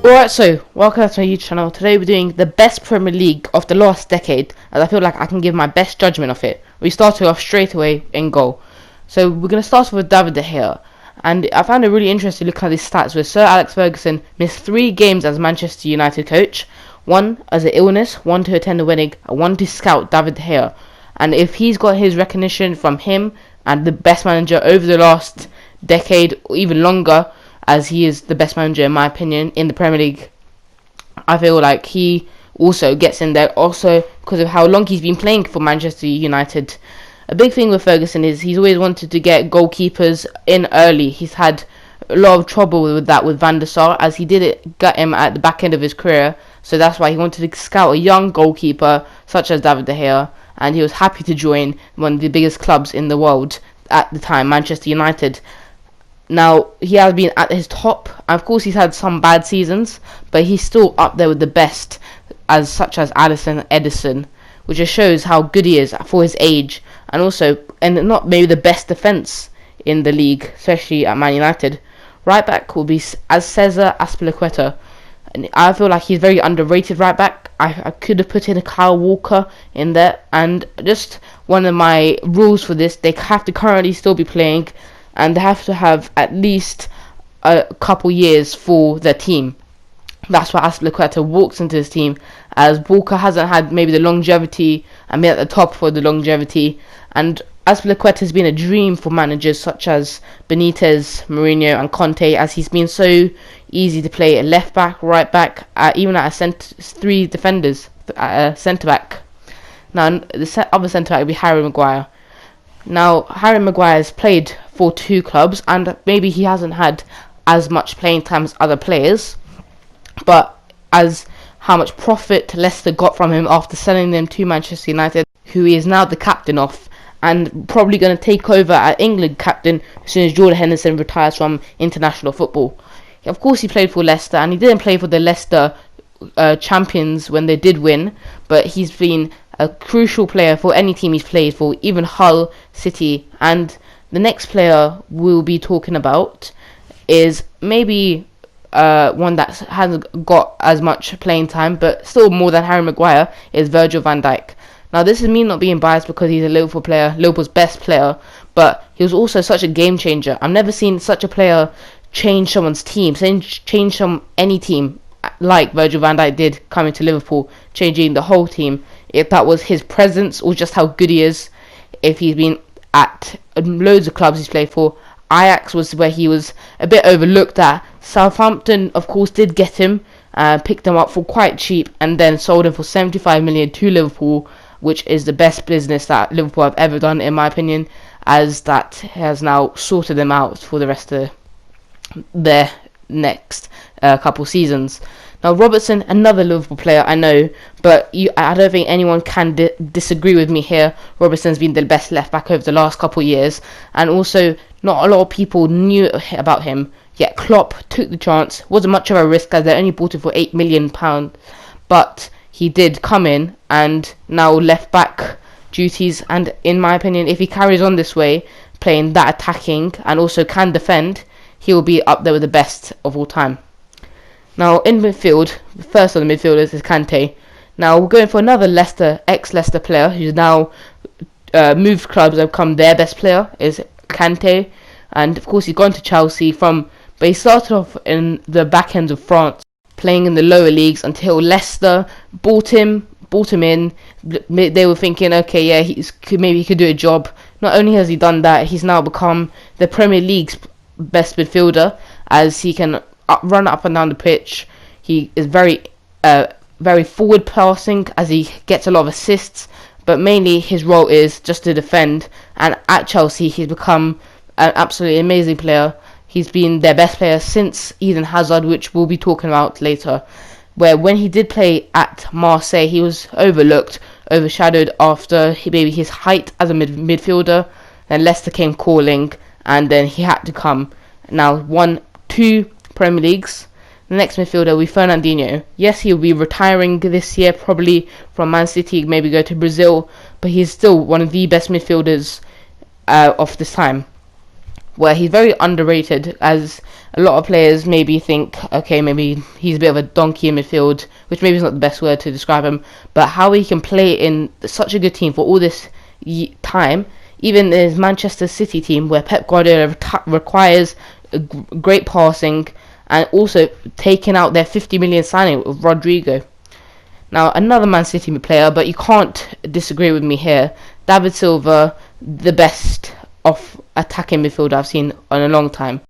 Alright, so welcome back to my YouTube channel. Today we're doing the best Premier League of the last decade, as I feel like I can give my best judgment of it. We started off straight away in goal. So we're going to start off with David De Gea. And I found it really interesting to look at these stats where Sir Alex Ferguson missed 3 games as Manchester United coach. 1 as an illness, 1 to attend a wedding, and 1 to scout David De Gea. And if he's got his recognition from him and the best manager over the last decade or even longer, as he is the best manager in my opinion in the Premier League, I feel like he also gets in there also because of how long he's been playing for Manchester United. A big thing with Ferguson is he's always wanted to get goalkeepers in early. He's had a lot of trouble with that with Van der Sar, as he got him at the back end of his career. So that's why he wanted to scout a young goalkeeper such as David De Gea, and he was happy to join one of the biggest clubs in the world at the time, Manchester United. Now, he has been at his top. Of course, he's had some bad seasons, but he's still up there with the best, such as Alisson and Edison, which just shows how good he is for his age, and not maybe the best defence in the league, especially at Man United. Right back will be as Cesar Azpilicueta, and I feel like he's very underrated right back. I could have put in a Kyle Walker in there, and just one of my rules for this, they have to currently still be playing, and they have to have at least a couple years for their team. That's why Azpilicueta walks into his team, as Walker hasn't had maybe the longevity and been at the top for the longevity. And Azpilicueta has been a dream for managers such as Benitez, Mourinho and Conte, as he's been so easy to play at left back, right back, even at three defenders at centre back. Now the other centre back would be Harry Maguire. Now, Harry Maguire has played for 2 clubs, and maybe he hasn't had as much playing time as other players, but as how much profit Leicester got from him after selling them to Manchester United, who he is now the captain of, and probably going to take over at England captain as soon as Jordan Henderson retires from international football. Of course, he played for Leicester, and he didn't play for the Leicester champions when they did win, but he's been a crucial player for any team he's played for, even Hull City. And the next player we'll be talking about is maybe one that hasn't got as much playing time, but still more than Harry Maguire, is Virgil van Dijk. Now, this is me not being biased because he's a Liverpool player, Liverpool's best player, but he was also such a game changer. I've never seen such a player change someone's team, change any team like Virgil van Dijk did coming to Liverpool, changing the whole team. If that was his presence or just how good he is, if he's been at loads of clubs he's played for. Ajax was where he was a bit overlooked at. Southampton, of course, did get him, picked him up for quite cheap, and then sold him for 75 million to Liverpool, which is the best business that Liverpool have ever done, in my opinion, as that has now sorted them out for the rest of their next couple seasons. Now, Robertson, another Liverpool player, I know, but I don't think anyone can disagree with me here. Robertson's been the best left back over the last couple of years, and also not a lot of people knew about him. Yet Klopp took the chance. Wasn't much of a risk as they only bought him for £8 million, but he did come in, and now left back duties. And in my opinion, if he carries on this way, playing that attacking and also can defend, he will be up there with the best of all time. Now, in midfield, the first of the midfielders is Kante. Now, we're going for another ex-Leicester player who's now moved clubs and become their best player, is Kante. And, of course, he's gone to Chelsea but he started off in the back end of France, playing in the lower leagues until Leicester bought him in. They were thinking, okay, yeah, maybe he could do a job. Not only has he done that, he's now become the Premier League's best midfielder, as he can run up and down the pitch. He is very forward passing, as he gets a lot of assists, but mainly his role is just to defend. And at Chelsea, he's become an absolutely amazing player. He's been their best player since Eden Hazard, which we'll be talking about later, where when he did play at Marseille, he was overshadowed after maybe his height as a midfielder. Then Leicester came calling, and then he had to come. Now, 2 Premier Leagues. The next midfielder will be Fernandinho. Yes, he'll be retiring this year, probably from Man City, maybe go to Brazil, but he's still one of the best midfielders of this time, where he's very underrated, as A lot of players maybe think, okay, maybe he's a bit of a donkey in midfield, which maybe is not the best word to describe him, but how he can play in such a good team for all this time, even in his Manchester City team, where Pep Guardiola requires great passing, and also taking out their 50 million signing with Rodrigo. Now, another Man City player, but you can't disagree with me here, David Silva, the best of attacking midfielder I've seen in a long time.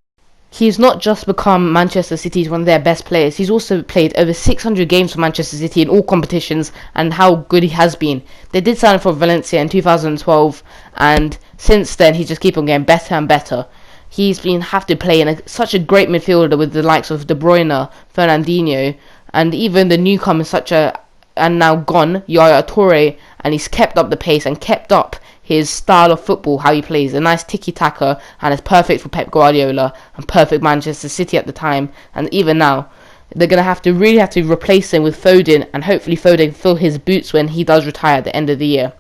He's not just become Manchester City's one of their best players, he's also played over 600 games for Manchester City in all competitions, and how good he has been. They did sign him for Valencia in 2012, and since then he just keeps on getting better and better. He's been have to play in such a great midfielder with the likes of De Bruyne, Fernandinho, and even the newcomers such a and now gone Yaya Toure, and he's kept up the pace and kept up his style of football, how he plays, a nice tiki-taka, and it's perfect for Pep Guardiola and perfect Manchester City at the time, and even now. They're going to really have to replace him with Foden, and hopefully Foden fill his boots when he does retire at the end of the year.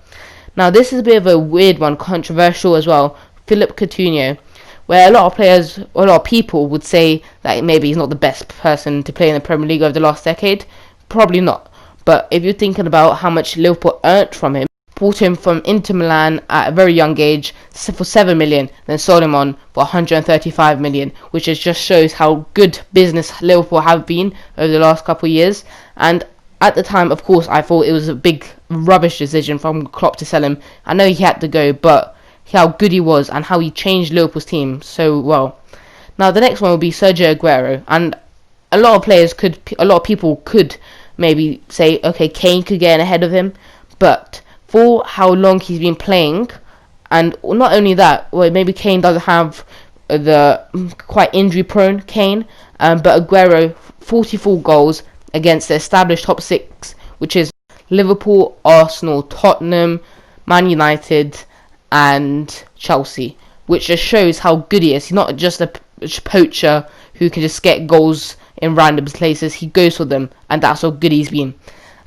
Now, this is a bit of a weird one, controversial as well, Philippe Coutinho, where a lot of people would say that maybe he's not the best person to play in the Premier League over the last decade. Probably not. But if you're thinking about how much Liverpool earned from him, bought him from Inter Milan at a very young age for 7 million, then sold him on for 135 million, which just shows how good business Liverpool have been over the last couple of years. And at the time, of course, I thought it was a big rubbish decision from Klopp to sell him. I know he had to go, but how good he was and how he changed Liverpool's team so well. Now, the next one will be Sergio Aguero, and a lot of people could maybe say, okay, Kane could get in ahead of him, but for how long he's been playing, and not only that, well, maybe Kane doesn't have the quite injury-prone Kane, but Aguero, 44 goals against the established top six, which is Liverpool, Arsenal, Tottenham, Man United, and Chelsea, which just shows how good he is. He's not just a poacher who can just get goals in random places. He goes for them, and that's how good he's been.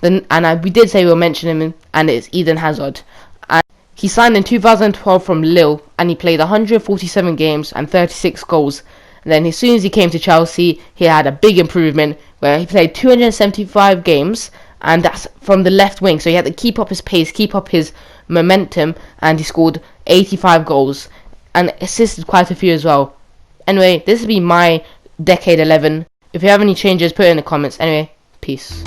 We did say we'll mention him, and it's Eden Hazard. And he signed in 2012 from Lille, and he played 147 games and 36 goals. And then as soon as he came to Chelsea, he had a big improvement where he played 275 games, and that's from the left wing. So he had to keep up his pace, keep up his momentum, and he scored 85 goals and assisted quite a few as well. Anyway, this has been my Decade 11. If you have any changes, put it in the comments. Anyway, peace.